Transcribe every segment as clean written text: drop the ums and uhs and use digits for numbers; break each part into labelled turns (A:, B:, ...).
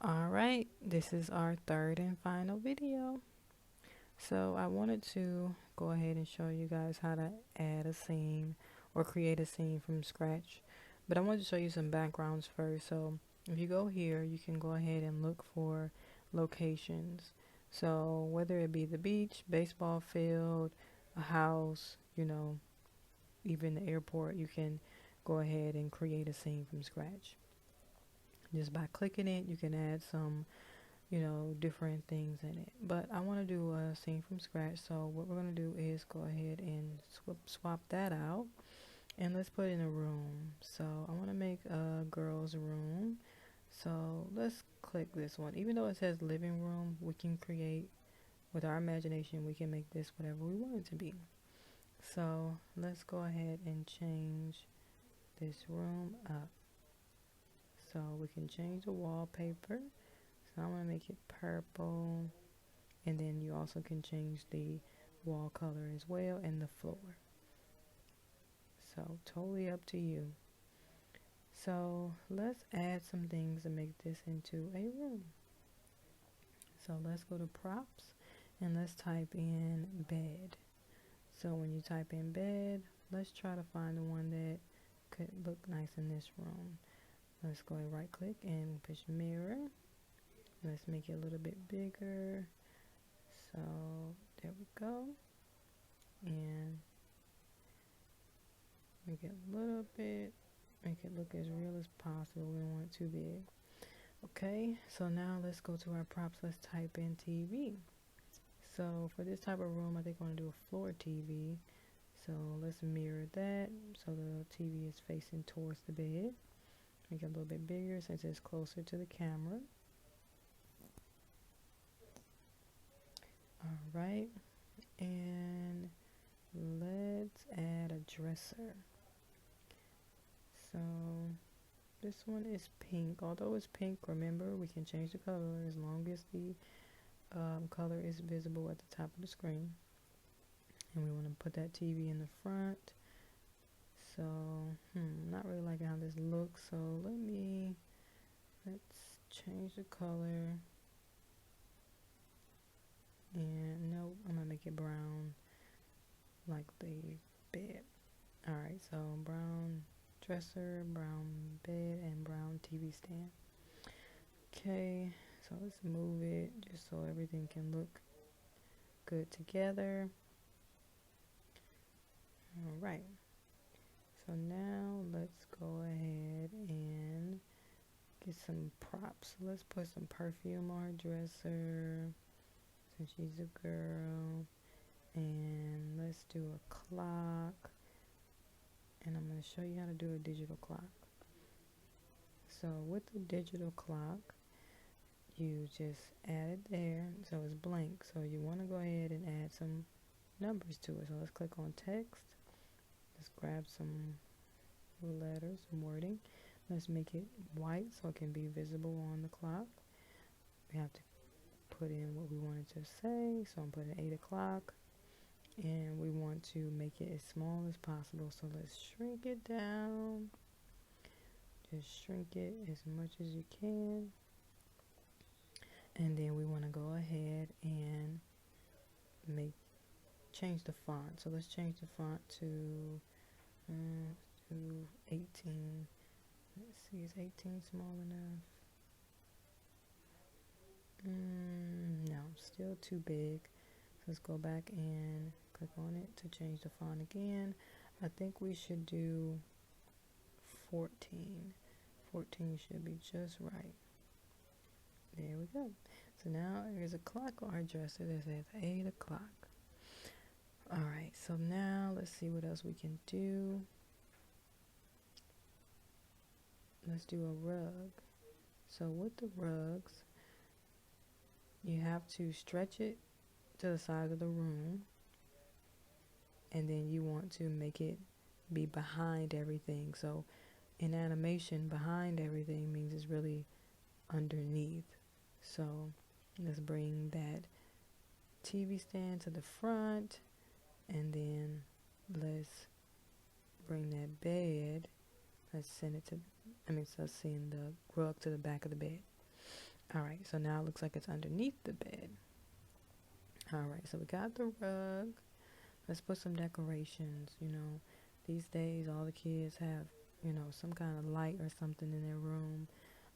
A: Alright, this is our third and final video. So I wanted to go ahead and show you guys how to add a scene or create a scene from scratch. But I wanted to show you some backgrounds first. So if you go here, you can go ahead and look for locations. So whether it be the beach, baseball field, a house, even the airport, you can go ahead and create a scene from scratch. Just by clicking it, you can add some different things in it. But I want to do a scene from scratch. So what we're going to do is go ahead and swap that out. And let's put in a room. So I want to make a girl's room. So let's click this one. Even though it says living room, we can create, with our imagination, we can make this whatever we want it to be. So let's go ahead and change this room up. So we can change the wallpaper. So I'm going to make it purple. And then you also can change the wall color as well and the floor. So totally up to you. So let's add some things to make this into a room. So let's go to props and let's type in bed. So when you type in bed, let's try to find the one that could look nice in this room. Let's go and right click and push mirror. Let's make it a little bit bigger. So there we go. And make it a little bit, make it look as real as possible. We don't want it too big. Okay, so now let's go to our props. Let's type in TV. So for this type of room, I think I want to do a floor TV. So let's mirror that so the TV is facing towards the bed. Make it a little bit bigger since it's closer to the camera. All right, and let's add a dresser. So this one is pink. Although it's pink, remember we can change the color as long as the color is visible at the top of the screen. And we want to put that TV in the front. So, not really liking how this looks. So let's change the color. And nope, I'm gonna make it brown like the bed. Alright, so brown dresser, brown bed, and brown TV stand. Okay, so let's move it just so everything can look good together. Alright, so now let's go ahead and get some props. Let's put some perfume on her dresser since she's a girl. And let's do a clock. And I'm going to show you how to do a digital clock. So with the digital clock, you just add it there. So it's blank. So you want to go ahead and add some numbers to it. So let's click on text. Let's grab some letters, some wording. Let's make it white so it can be visible on the clock. We have to put in what we wanted to say. So I'm putting 8 o'clock. And we want to make it as small as possible. So let's shrink it down. Just shrink it as much as you can. And then we want to go ahead and change the font. So let's change the font to 18. Let's see, is 18 small enough? No, still too big. So let's go back and click on it to change the font again. I think we should do 14. 14 should be just right. There we go. So now there's a clock on our dresser that says 8 o'clock. Alright, so now let's see what else we can do. Let's do a rug. So with the rugs, you have to stretch it to the side of the room. And then you want to make it be behind everything. So in animation, behind everything means it's really underneath. So let's bring that TV stand to the front, and then let's bring that bed. Let's send it to, so send the rug to the back of the bed. All right, so now it looks like it's underneath the bed. All right, so we got the rug. Let's put some decorations. These days all the kids have, some kind of light or something in their room.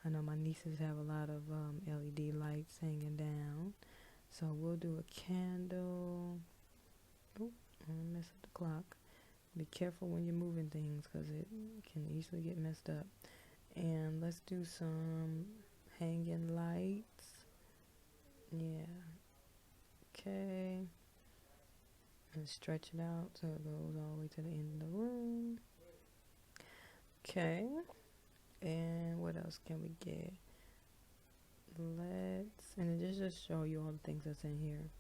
A: I know my nieces have a lot of LED lights hanging down. So we'll do a candle. Oh, I'm gonna mess up the clock. Be careful when you're moving things because it can easily get messed up. And let's do some hanging lights. Yeah. Okay. And stretch it out so it goes all the way to the end of the room. Okay. And what else can we get? And it just show you all the things that's in here.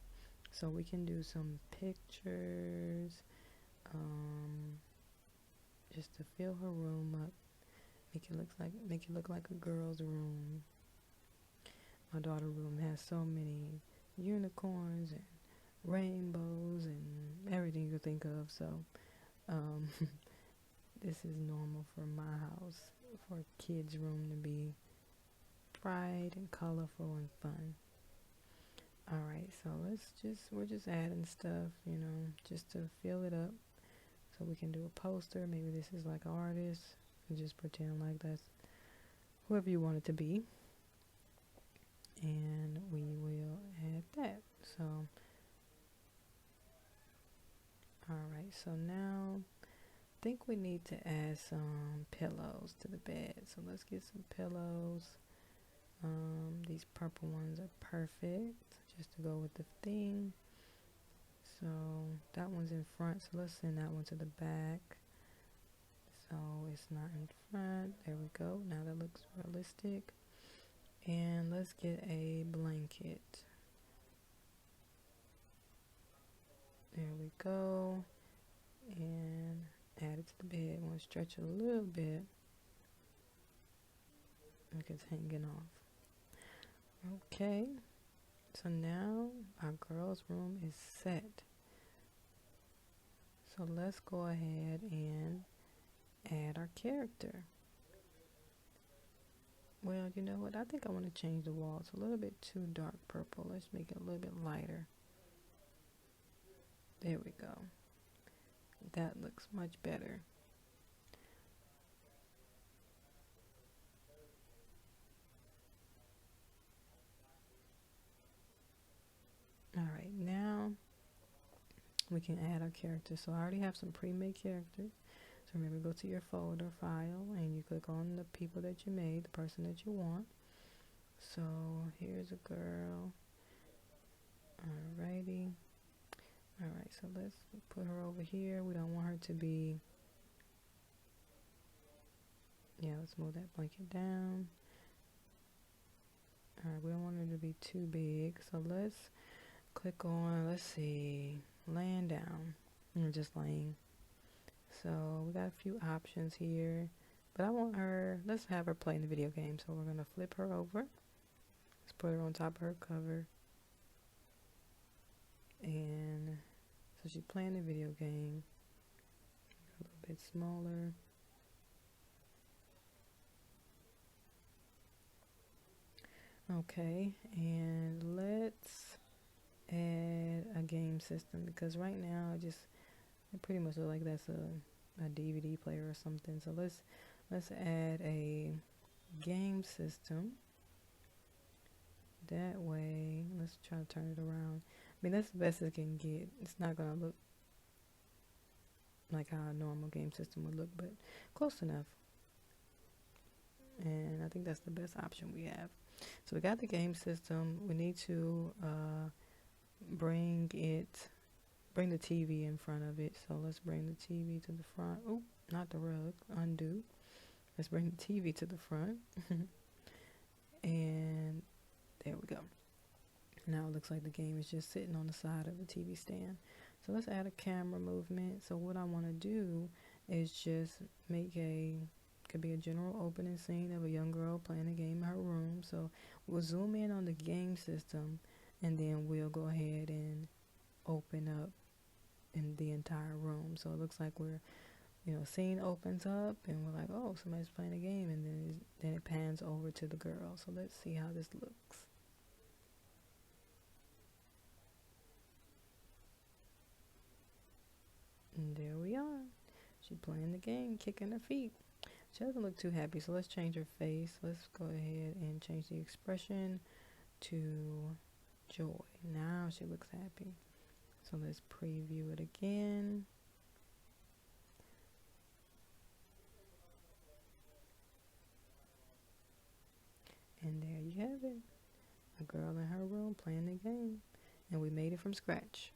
A: So we can do some pictures, just to fill her room up. Make it look like a girl's room. My daughter's room has so many unicorns and rainbows and everything you could think of. So this is normal for my house, for a kid's room to be bright and colorful and fun. Alright, so we're just adding stuff, just to fill it up. So we can do a poster. Maybe this is like an artist. And just pretend like that's whoever you want it to be. And we will add that. So, alright, so now I think we need to add some pillows to the bed. So let's get some pillows. These purple ones are perfect just to go with the theme. So that one's in front, so let's send that one to the back. So it's not in front. There we go. Now that looks realistic. And let's get a blanket. There we go. And add it to the bed. I want to stretch it a little bit. Like it's hanging off. Okay. So now our girl's room is set. So let's go ahead and add our character. Well, you know what? I think I want to change the walls a little bit too dark purple. Let's make it a little bit lighter. There we go. That looks much better. Alright, now we can add our characters. So I already have some pre-made characters. So remember, go to your folder file and you click on the people that you made, the person that you want. So here's a girl. Alrighty. Alright, so let's put her over here. We don't want her to be, let's move that blanket down. Alright, we don't want her to be too big. So let's click on, let's see, laying down. Just laying. So we got a few options here. But I want her, let's have her play in the video game. So we're going to flip her over. Let's put her on top of her cover. And so she's playing the video game. A little bit smaller. Okay, and let's add a game system because right now it pretty much looks like that's a DVD player or something. So let's add a game system. That way, let's try to turn it around. I mean, that's the best it can get. It's not gonna look like how a normal game system would look, but close enough. And I think that's the best option we have. So we got the game system. We need to bring the TV in front of it. So let's bring the TV to the front. Oh, not the rug. Undo. Let's bring the TV to the front. And there we go. Now it looks like the game is just sitting on the side of the TV stand. So let's add a camera movement. So what I want to do is just could be a general opening scene of a young girl playing a game in her room. So we'll zoom in on the game system and then we'll go ahead and open up in the entire room. So it looks like we're scene opens up and we're like, oh, somebody's playing a game, and then it pans over to the girl. So let's see how this looks. And there we are. She's playing the game, kicking her feet. She doesn't look too happy, so let's change her face. Let's go ahead and change the expression to joy. Now she looks happy. So let's preview it again. And there you have it. A girl in her room playing the game. And we made it from scratch.